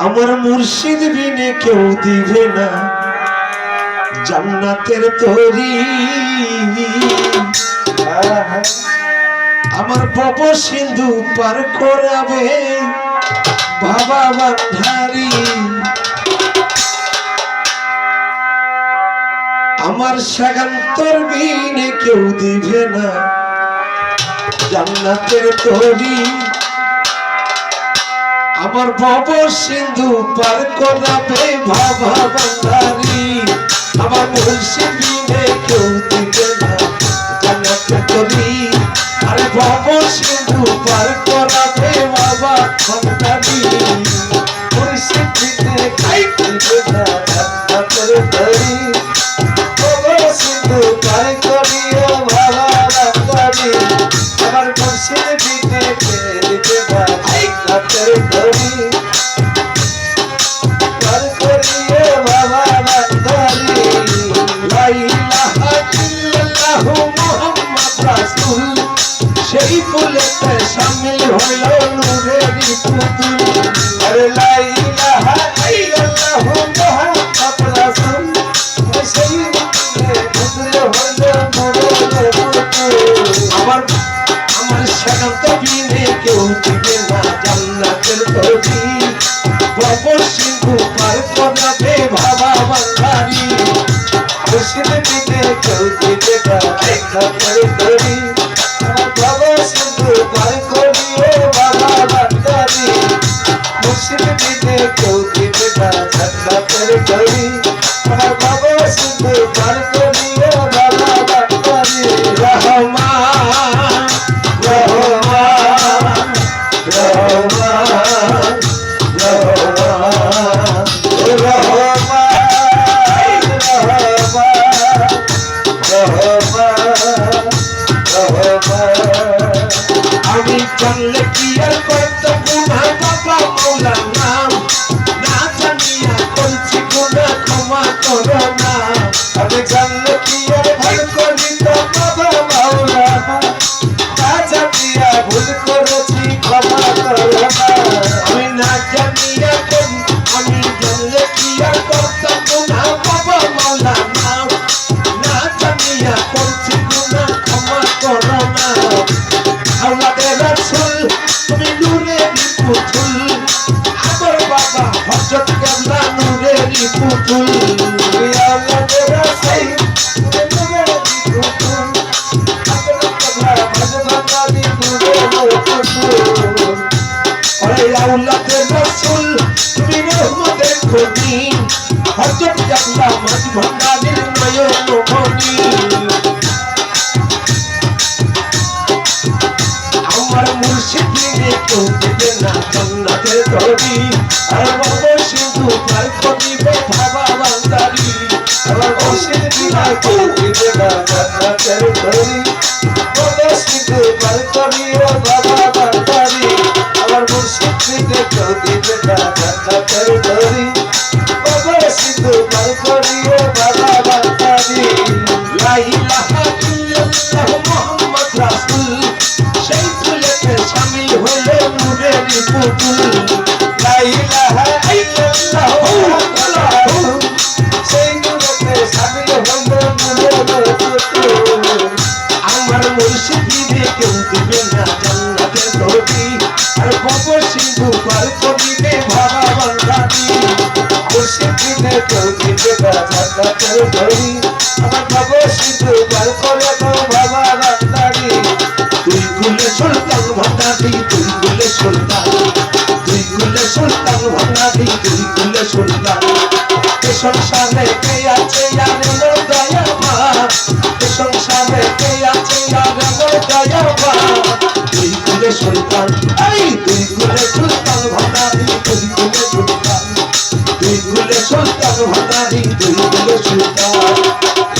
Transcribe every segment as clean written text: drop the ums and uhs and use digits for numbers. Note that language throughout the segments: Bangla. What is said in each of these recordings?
আমার মুর্শিদ বিনে কেউ দিবে না জান্নাতের তরি। আমার ভব সিন্ধু পার করাবে বাবা বান্ধারি। আমার সাগান্তর বিনে কেউ দিবে না জান্নাতের তরি। আমার ভব সিন্ধু পার করাবে বাবা বান্ধারি। আমার মুর্শিদ বিনে কেউ দিবে না জান্নাতের তরি। আরে ভব সিন্ধু পার করাবে বাবা বান্ধারি। মুর্শিদ বিনে কেউ দিবে না জান্নাতের তরি। ভব সিন্ধু পার করিও বাবা বান্ধারি। আমার মুর্শিদ বিনে কেউ দিবে না জান্নাতের তরি। পার করিও বাবা বান্ধারি। লা ইলাহা ইল্লাল্লাহু মুহাম্মাদ রাসূল সেই ফুলেতে শামিল হইল নূরেরই পুতুল। আরে লা ইলাহা ইল্লাল্লাহু মুহাম্মাদ রাসূল সেই ফুলে পুতুল হইল নূরেরই পুতুল। আমার সাগান্ত বিনে কেউ দিবে না জান্নাতের তরি। ভব সিন্ধু পার করাবে বাবা বান্ধারি। মুর্শিদ বিনে কেউ দিবে না জান্নাতের তরি। ভব সিন্ধু পার করিও বাবা বান্ধারি। মুর্শিদ বিনে কেউ দিবে না জান্নাতের তরি। ভব সিন্ধু পার করিও বাবা বান্ধারি। রহমান রহমান রহমান আমি জানলে কি আর করতো গুনাহ বাবা মৌলার নাম। না জানিয়া করছি গুনাহ ক্ষমা করো না। আমি জানলে কি আর ভুল করিত বাবা মৌলার নাম। না জানিয়া ভুল করেছি ক্ষমা করো না। আমি না জানিয়া আমি জানলে কি আর করতো গুনাহ বাবা মৌলার নাম। না জানিয়া করছি গুনাহ ক্ষমা করো না। আওলাদে রাসূল তুমি নূরেরই পুতুল। আমার বাবা হযরত কেবলা নূরেরই পুতুল। আওলাদে রাসূল তুমি নূরেরই পুতুল। হযরত কেবলা ভজবান্দারি নূরেরই পুতুল। ওরে আওলাদে রাসূল তুমি রহমতের খনি। হযরত কেবলা ভজবান্দারির নয়ন মনি। আমার মুর্শিদ বিনে কেউ দিবে না জান্নাতের তরি। আর ভব সিন্ধু পার করিবে বাবা বান্ধারি। আমার মুর্শিদ বিনে কেউ দিবে না জান্নাতের তরি। ভব সিন্ধু পার করিও বাবা বান্ধারি। আমার মুর্শিদ বিনে কেউ দিবে না জান্নাতের তরি। ভব সিন্ধু পার করিও বাবা বান্ধারি। লা ইলাহা ইল্লাল্লাহু মুহাম্মাদ রাসূল সেই ফুলেতে শামিল হইল নূরেরই পুতুল। লা ইলাহা ইল্লাল্লাহু মুহাম্মাদ রাসূল সেই নূরেতে শামিল হইল নূরেরই পুতুল। আমার মুর্শিদ বিনে কেউ দিবে না জান্নাতের তরি। আর ভব সিন্ধু পার করিবে বাবা বান্ধারি। মুর্শিদ বিনে কেউ দিবে না জান্নাতের তরি। আমার ভব সিন্ধু পার করিবে বাবা বান্ধারি। তুই গুলে সুলতান ভান্ডারি তুই গুলে সুলতান। তুই গুলে সুলতান ভান্ডারি তুই গুলে সুলতান। এ সংসারে কে আছে আর মোর দয়াবান। এ সংসারে কে আছে আর মোর দয়াবান। তুই গুলে সুলতান এই তুই গুলে সুলতান ভান্ডারি তুই গুলে সুলতান। তুই গুলে সুলতান ভান্ডারি তুই গুলে সুলতান।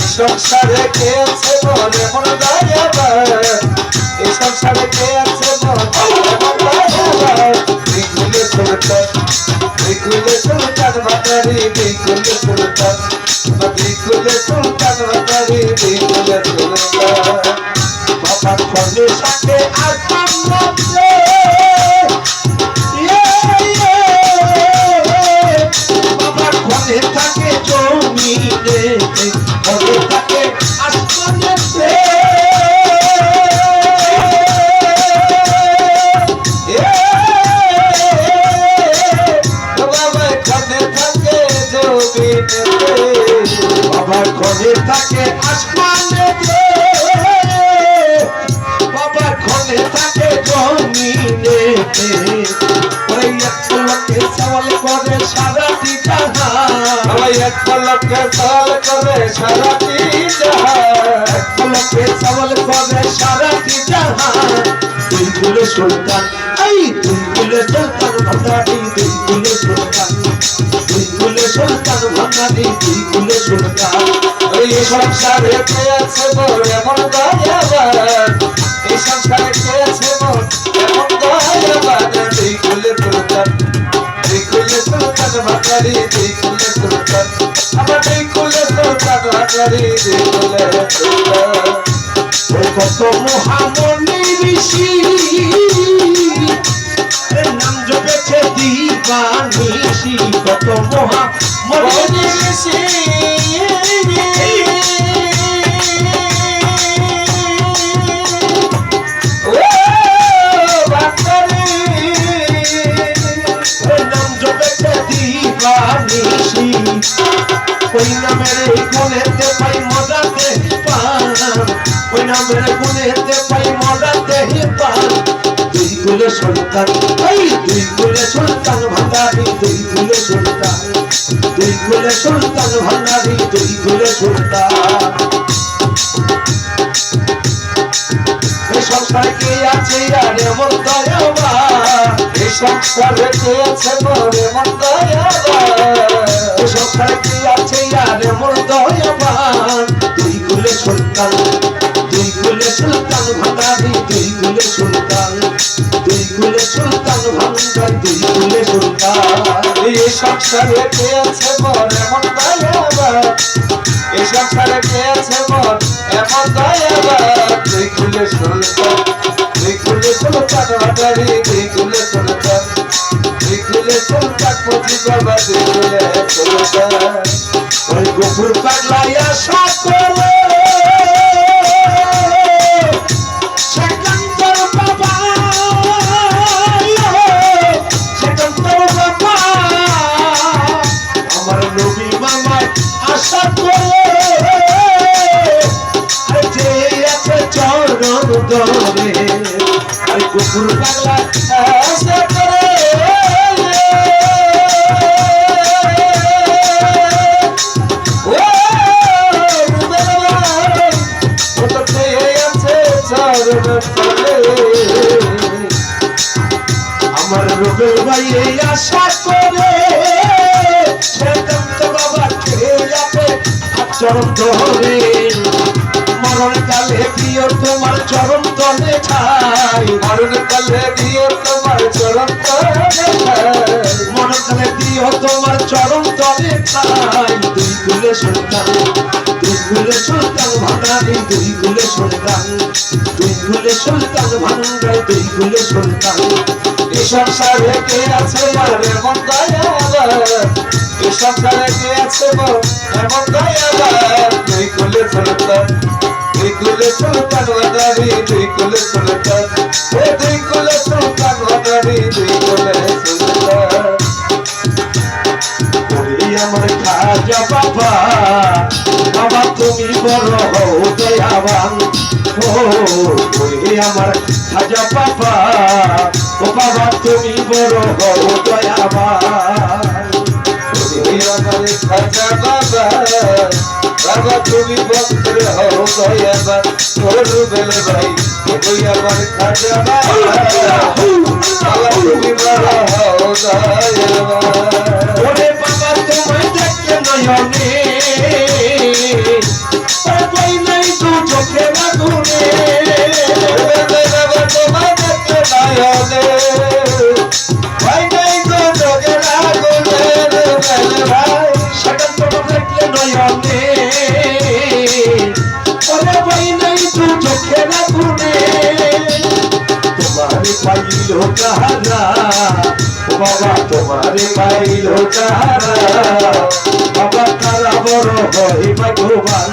এ সংসারে কে আছে বলে মোর দয়াবান। এই সংসারে কে আছে মোর দয়াবান। তুই গুলে সুলতান তুই গুলে সুলতান ভান্ডারি তুই গুলে সুলতান। তুই গুলে সুলতান ভান্ডারি তুই গুলে সুলতান। বাবা খনে সাথে আসমান মধ্যে মধ্যে ওই এক পলকে সওয়াল করে সারাটি জাহান ওই এক পলকে সওয়াল করে সারাটি জাহান এক পলকে সওয়াল করে সারাটি জাহান তুই কুলে সুলতান এই তুই কুলে সুলতান ভান্ডারি তুই কুলে সুলতান তুই কুলে সুলতান ভান্ডারি তুই কুলে সুলতান ওই সংসারে পেয়েছে মোর এমন দয়াবান এই সংসারে পেয়েছে মোর এমন দয়াবান তুই কুলে সুলতান ভান্ডারি তুই কুলে সুলতান আমার তুই কুলে সুলতান ভান্ডারি তুই কুলে সুলতান কত মহামণি ঋষি নাম জপেছে দিবানিশি কত মহামণি ঋষি নাম জপেছে দিবানিশি ওই নামের গুণেতে পাই মজাতে পান ওই নামের গুণেতে পাই মজাতে পান দুই কুলে সুলতান এই দুই কুলে সুলতান ভান্ডারি দুই কুলে সুলতান দুই কুলে সুলতান ভান্ডারি দুই কুলে সুলতান এই সংসারে কে আছে আর এমন দয়াবান এই সংসারে পেয়েছে মোর এমন দয়াবান এই সংসারে কে আছে আর এমন দয়াবান দুই কুলে সুলতান ভান্ডারি দুই কুলে সুলতান দুই কুলে সুলতান ভান্ডারি দুই কুলে সুলতান এই সংসারে পেয়েছে মোর এমন দয়াবান এই সংসারে পেয়েছে মোর এমন দয়াবান তুই কুলে সুলতান ভান্ডারি তুই কুলে সুলতান পতি বাবা তুই কুলে সুলতান ওই গোপুর পাগলাই আশা করে সেকান্তর বাবা সেকান্তর বাবা আমার নবী মামায় আশা করে যে আছে চরণ ধরে ওই গোপুর পাগলা আশা করে আমার রবের ভাই এই আশা করে সেকান্ত বাবা খেয়ে যাবে চরণ ধরে মরণ কালে প্রিয় তোমার চরণ তলে ঠাই মরণ কালে দিও তোমার চরণ তলে মরণ কালে প্রিয় তোমার চরণ তলে ঠাই দুই কুলে সুলতান ভান্ডারি দুই কুলে সুলতান ভান্ডারি দুই কুলে সুলতান এই সংসারে কে আছে মোর এমন দয়াবান এই সংসারে কে আছে মোর এমন দয়াবান তুই কুলে সুলতান ভান্ডারি তুই কুলে সুলতান তুই কুলে সুলতান ভান্ডারি তুই কুলে সুলতান ওরে আমার খাজা বাবা বাবা তুমি বড় হও দয়াবান ওরে আমার খাজা বাবা ও বাবা তুমি বড় হও দয়াবান তুই আমার খাজা বাবা বাবা তুমি ভক্ত হও দয়াবান তোর বেলে ভাই তুই আমার খাজা বাবা বাবা তুমি বড় হও দয়াবান ওরে বাবা তোমায় দেখতে নয়নে পাই নাই দু চোখে আগুনে বাবা তোমায় দেখতে নয়নে ভাই নাই তো চোখের আগুনে বেলে ভাই সেকান্ত দেখলে নয়নে ওরে পাই নাই দু চোখে আগুনে তোমারে পাইল কাহারা ও বাবা তোমারে পাইল কাহারা বাবা তারা বড় হয় ভগবান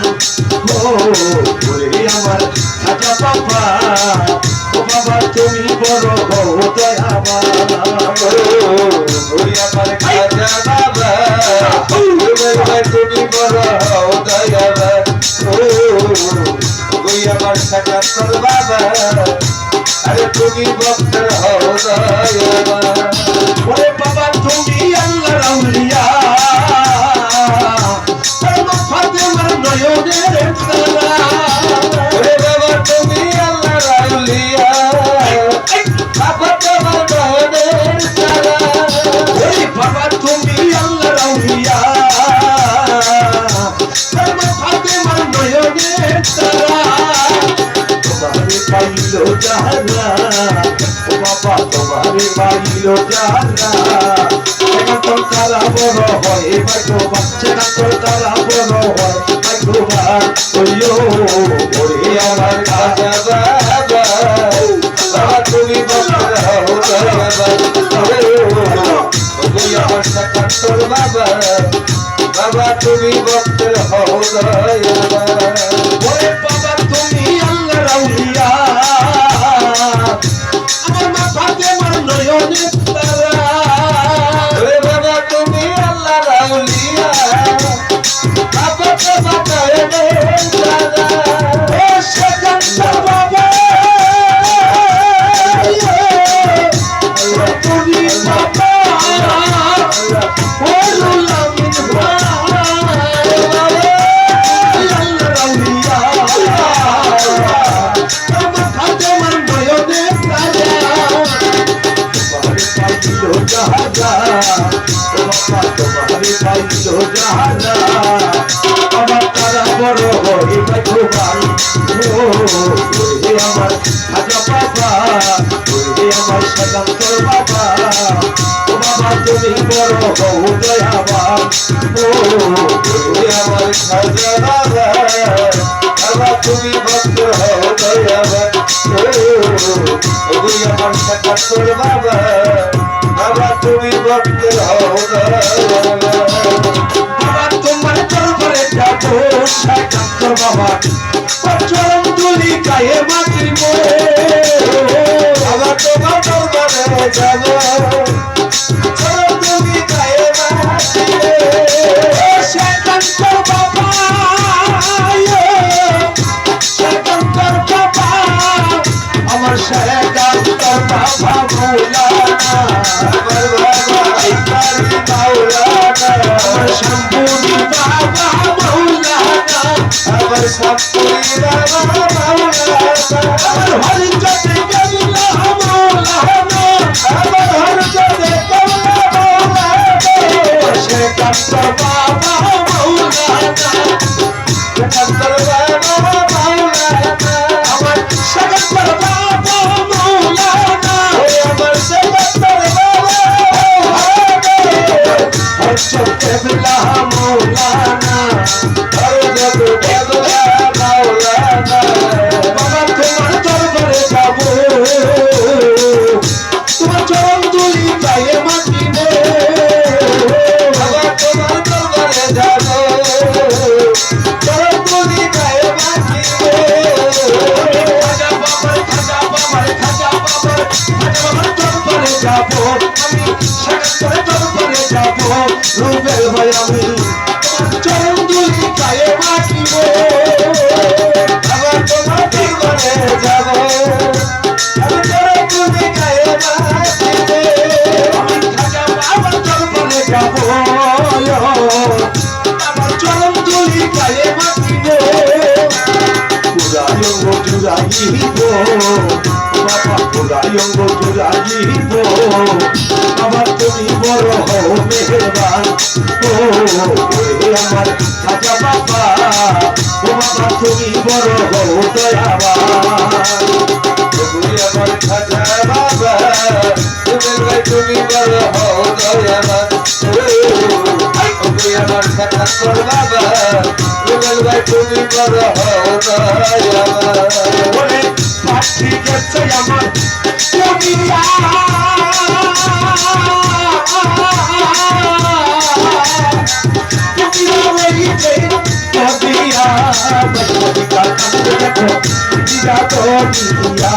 ওরে আমার খাজা বাবা ও বাবা তুমি বড় হও দয়াবান ওই আমার খাজা বাবা তুমি বড় হও দয়াবান ওই আমার সাকান্তর বাবা আরে তুমি ভক্ত হও দয়াবান ওরে বাবা তুমি আল্লাহর আউলিয়া তোমার ফাতেমার নয়নের তারা ওরে বাবা তুমি আল্লাহর আউলিয়া বাবা তোমার নয়নের তারা ওরে বাবা তুমি আল্লাহর আউলিয়া তোমার ফাতেমার নয়নের তারা তোমারে পাইলো যারা ও বাবা তোমারে পাইলো যারা এখন তারা বড় হয় ভাগ্য বাচ্চা এখন তারা বড় হয় ভাগ্যবান ওইও ওরে আমার খাজা বাবা বাবা তুমি বকর হও দয়াবান ওগো আমার সাকান্তর বাবা বাবা তুমি বকর হও দয়াবান ওরে বাবা তুমি আল্লাহর আউলিয়া আমার মা ফাতেমার নয়নের তারা ওরে বাবা তুমি আল্লাহর আউলিয়া বাবা তোমার নয়নের তারা ও সেকান্তর বাবা তুমি বাবা ও রুলামিন ভাই আল্লাহর আউলিয়া আমার ফাতেমার নয়নের তারা তোমারে পাইলো যাহারা ও বাবা তোমারে পাইলো যাহারা আমার তারা বড় হয়ে ভাগ্যবান ও ওরে আমার খাজা বাবা ওরে আমার সাদান্তর বাবা ও বাবা তুমি বড় হও দয়াবান ও ওরে আমার খাজা বাবা বাবা তুমি বকর হও দয়াবান ওগো আমার সাকান্তর বাবা বাবা তুমি বকর হও দয়াবান বাবা তোমার দরবারে যাবো সাদান্তর বাবা চরণ তুলি গায়ে মাটিব বাবা তোমার দরবারে যাব চলো তুমি গায়ে মাটিবে সেকান্তর বাবা সেকান্তর বাবা আমার সেকান্তর বাবা মৌলানা আমার বাবা ইকারি মাওলানা আমার শম্ভুনি বাবা মৌলানা আমার সাপুরি বাবা মাওলানা আমার হরিচন্দ্র কেবলা মৌলানা আমার হরজতে কমলা মাওলানা সেকান্তর বাবা মৌলানা সাকান্তর বাবা মাওলানা আমার সেকান্তর বাবা মৌলানা ওরে আমার সাকান্তর বাবা হরিচন্দ্র কেবলা মৌলানা হরজতে কমলা মাওলানা বাবা তোমার দরবারে যাব তোমার চরণ তুলি গায়ে মাটিব বাবা তোমার দরবারে যাব চরণ তুলি গায়ে মাটিবে খাজা বাবার খাজা বাবার খাজা বাবার খাজা বাবার দরবারে যাব আমি সেকান্তরের দরবারে যাব রুবেল ভাই আমি তোমার চরণ তুলি গায়ে মাটিব বাবা তোমার দরবারে যাব আমি চরণ তুলি গায়ে মাটিবে আমি খাজা বাবার দরবারে যাব আমার চরণ তুলি গায়ে মাটিব পুরায়ঙ্গ জুড়াইব বাবা পুরায়ঙ্গ জুড়াইব আমার তুমি বড় হও মেহেরবান ও ওরে আমার খাজা বাবা ও বাবা তুমি বড় হও দয়াবান তুমি আমার খাজা বাবা তুমি বড় হও দয়াবান তুমি আমার সাকান্তর বাবা তুমি বড় হও দয়াবান বলে পাখি গেছে আমার দুনিয়া দুনিয়া ওই যে কবিয়া ভগবতী का कंद देखो इंदिरा तो दिया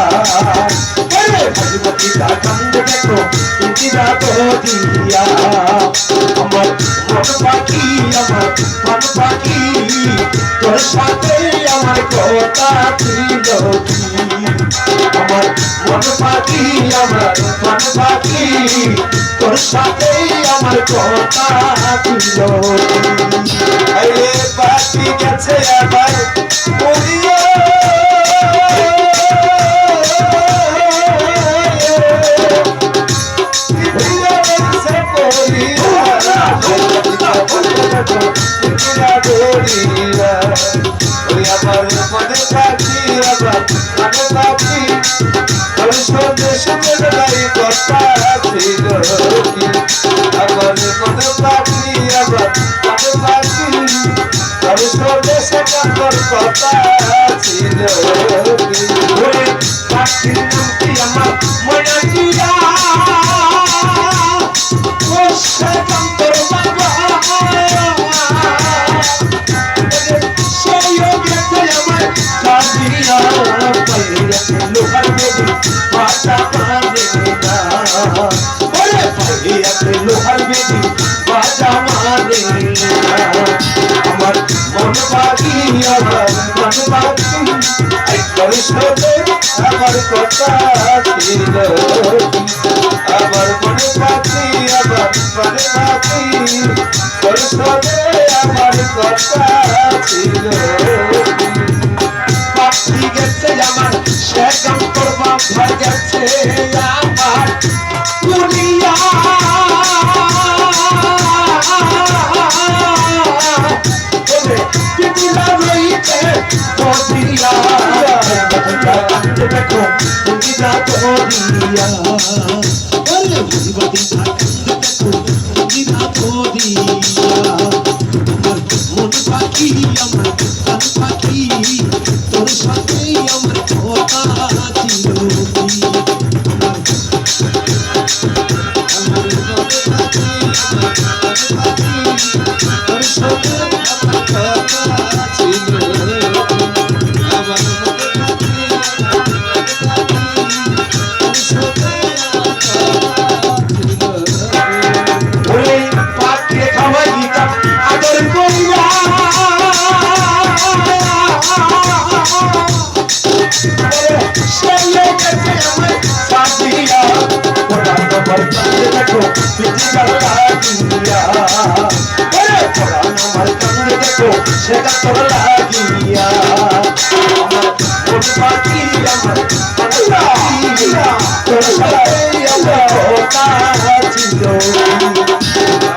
अरे भगवती का कंद देखो इंदिरा तो दिया আমার মন পাখি আমার মন পাখি তোর সাথে আমার কথা ছিল কি আমার মন পাখি আমার মন পাখি তোর সাথে আমার কথা ছিল আরে পাখি গেছে আবার উড়িয়া আমার মনে পাখি আবার মনে পাখি তোর সন্দেশ মেলাই কথা ছিল কি আমার মনে পাখি আবার মনে পাখি তোর সন্দেশ আমার কথা ছিল কি ওরে পাখির নামটি আমার মনে দিয়া ও সেকান্তর বাবা সেই গেছে আমার সাদিয়া পাইয়াছে লোহার বেদি বাটা মানে না ওরে পাইয়াছে লোহার বেদি বাটা মানে না আমার মন পাখি আমার মন পাখি তোর সাথে আমার কথা ছিল আমার মনে পাখি আমার মনে পাখি তোর সাথে আমার কথা ছিল পাখি গেছে আমার সেকান্তর বাবা গেছে আমার দুনিয়া পিটিলা রইতে ধরিয়া দেখো পিটিলা ধরিয়া ওরে ভগবতী দেখো পিটিলা ধরিয়া মন পাখি আমার কান পাখি তোর সাথে আমার কথা ছিল তোর সাথে আমার কথা ছিল আমার মনে পাখি তোর সাথে আমার কথা ছিল ওরে পাখি খাওয়াই দিতাম আদর করিয়া সেই গেছে আমার সাদিয়া ওরা আমার কাছে দেখো পিটিলা লাগিয়া ওরে ওরা আমার কাছে দেখো সেটা তোর লাগিয়া আমার মন পাখি আমার মন পাখি তোর সাথে আমার কথা ছিল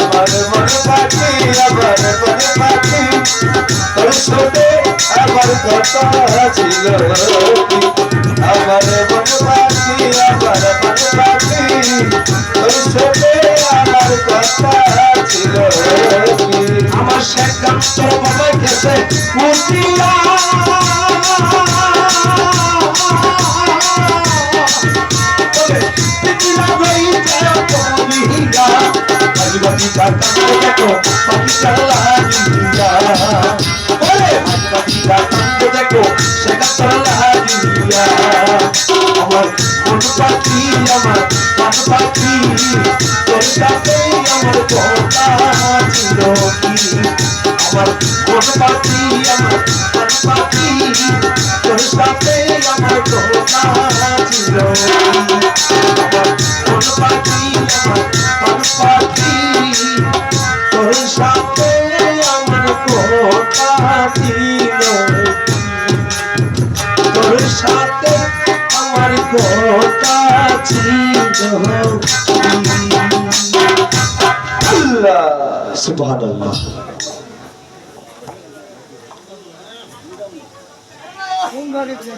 আমার মনে পাখি আমার মনে পাখি তোর সাথে আমার কথা ছিল আমার মনে পাখি আমার মনে পাখি তোর সাথে আমার কথা ছিল আমার সেকান্তর বাবা গেছে উঠিয়া পিটিলা রইতে ধরিয়া ভাগবতী কান্দে দেখো পাখিটা লাগিয়া ওরে ভাগবতী কান্দে দেখো সেকান্তর লাগিয়া আমার মন পাখি আমার প্রাণ পাখি তোর সাথে আমার কথা ছিল কি আমার মন পাখি আমার প্রাণ পাখি তোর সাথে আমার কথা ছিল কি আমার মন পাখি আমার প্রাণ পাখি তোর সাথে আমার কথা ছিল তোর সাথে আমার কথা ছিল আল্লাহ সুবহানাল্লাহ কোন গাড়িতে